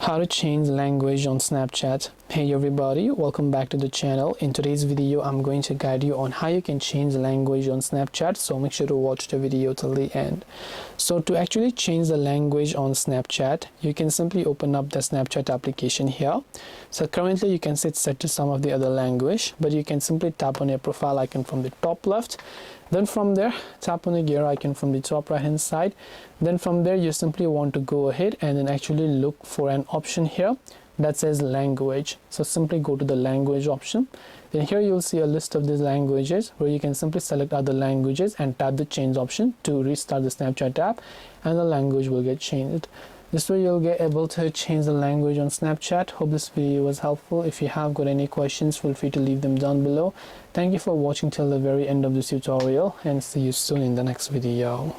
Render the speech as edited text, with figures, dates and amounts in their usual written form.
How to change language on Snapchat. Hey everybody, welcome back to the channel. In today's video I'm going to guide you on how you can change language on Snapchat, so make sure to watch the video till the end. So to actually change the language on Snapchat, you can simply open up the Snapchat application here. So currently you can set to some of the other language, but you can simply tap on your profile icon from the top left. Then from there, tap on the gear icon from the top right hand side. Then from there, you simply want to go ahead and then actually look for an option here that says language. So simply go to the language option. Then here you'll see a list of these languages where you can simply select other languages and tap the change option to restart the Snapchat app, and the language will get changed. This way you'll get able to change the language on Snapchat. Hope this video was helpful. If you have got any questions, feel free to leave them down below. Thank you for watching till the very end of this tutorial, and see you soon in the next video.